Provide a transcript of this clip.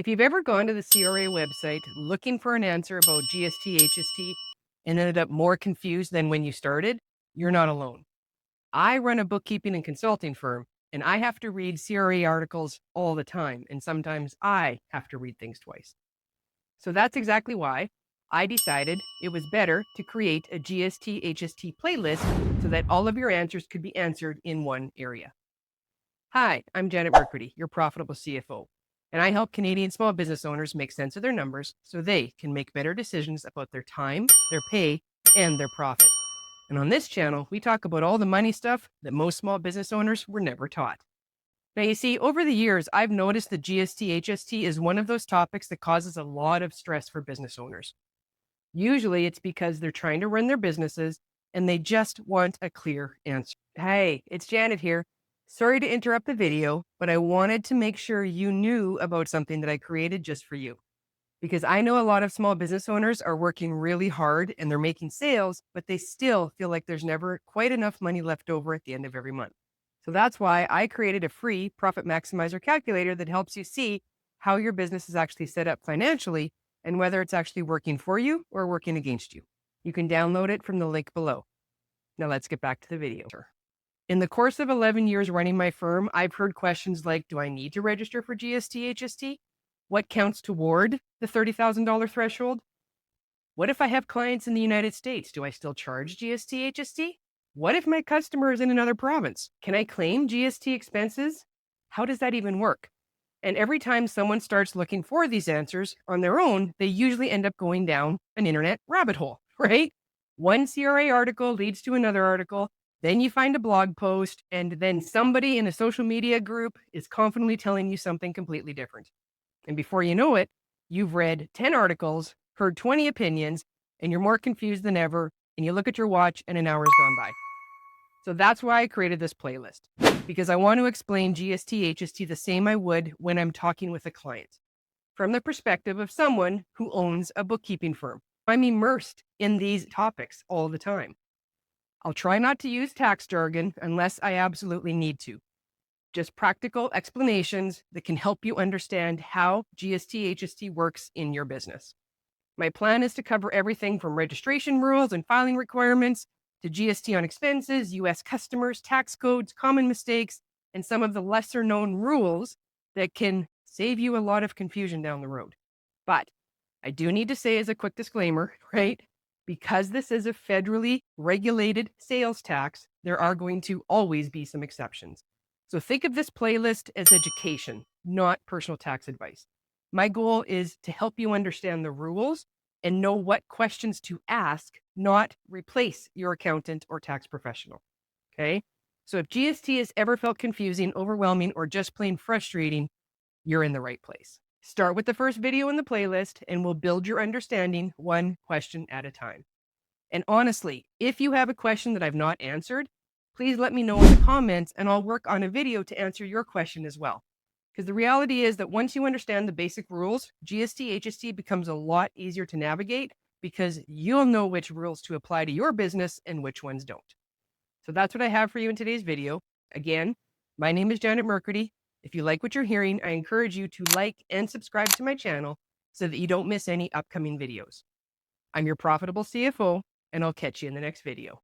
If you've ever gone to the CRA website looking for an answer about GST HST and ended up more confused than when you started, you're not alone. I run a bookkeeping and consulting firm, and I have to read CRA articles all the time, and sometimes I have to read things twice. So that's exactly why I decided it was better to create a GST HST playlist so that all of your answers could be answered in one area. Hi, I'm Janet Mercury, your profitable CFO, and I help Canadian small business owners make sense of their numbers so they can make better decisions about their time, their pay, and their profit. And on this channel, we talk about all the money stuff that most small business owners were never taught. Now, you see, over the years, I've noticed that GST HST is one of those topics that causes a lot of stress for business owners. Usually, it's because they're trying to run their businesses and they just want a clear answer. Hey, it's Janet here. Sorry to interrupt the video, but I wanted to make sure you knew about something that I created just for you. Because I know a lot of small business owners are working really hard and they're making sales, but they still feel like there's never quite enough money left over at the end of every month. So that's why I created a free profit maximizer calculator that helps you see how your business is actually set up financially and whether it's actually working for you or working against you. You can download it from the link below. Now let's get back to the video. In the course of 11 years running my firm, I've heard questions like, do I need to register for GST HST? What counts toward the $30,000 threshold? What if I have clients in the United States? Do I still charge GST HST? What if my customer is in another province? Can I claim GST expenses? How does that even work? And every time someone starts looking for these answers on their own, they usually end up going down an internet rabbit hole, right? One CRA article leads to another article. Then you find a blog post, and then somebody in a social media group is confidently telling you something completely different. And before you know it, you've read 10 articles, heard 20 opinions, and you're more confused than ever. And you look at your watch and an hour's gone by. So that's why I created this playlist, because I want to explain GST HST the same I would when I'm talking with a client, from the perspective of someone who owns a bookkeeping firm. I'm immersed in these topics all the time. I'll try not to use tax jargon unless I absolutely need to. Just practical explanations that can help you understand how GST HST works in your business. My plan is to cover everything from registration rules and filing requirements to GST on expenses, US customers, tax codes, common mistakes, and some of the lesser known rules that can save you a lot of confusion down the road. But I do need to say as a quick disclaimer, right? Because this is a federally regulated sales tax, there are going to always be some exceptions. So think of this playlist as education, not personal tax advice. My goal is to help you understand the rules and know what questions to ask, not replace your accountant or tax professional. Okay? So if GST has ever felt confusing, overwhelming, or just plain frustrating, you're in the right place. Start with the first video in the playlist and we'll build your understanding one question at a time. And honestly, if you have a question that I've not answered, please let me know in the comments and I'll work on a video to answer your question as well. Because the reality is that once you understand the basic rules, GST HST becomes a lot easier to navigate because you'll know which rules to apply to your business and which ones don't. So that's what I have for you in today's video. Again, my name is Janet Mercury. If you like what you're hearing, I encourage you to like and subscribe to my channel so that you don't miss any upcoming videos. I'm your profitable CFO, and I'll catch you in the next video.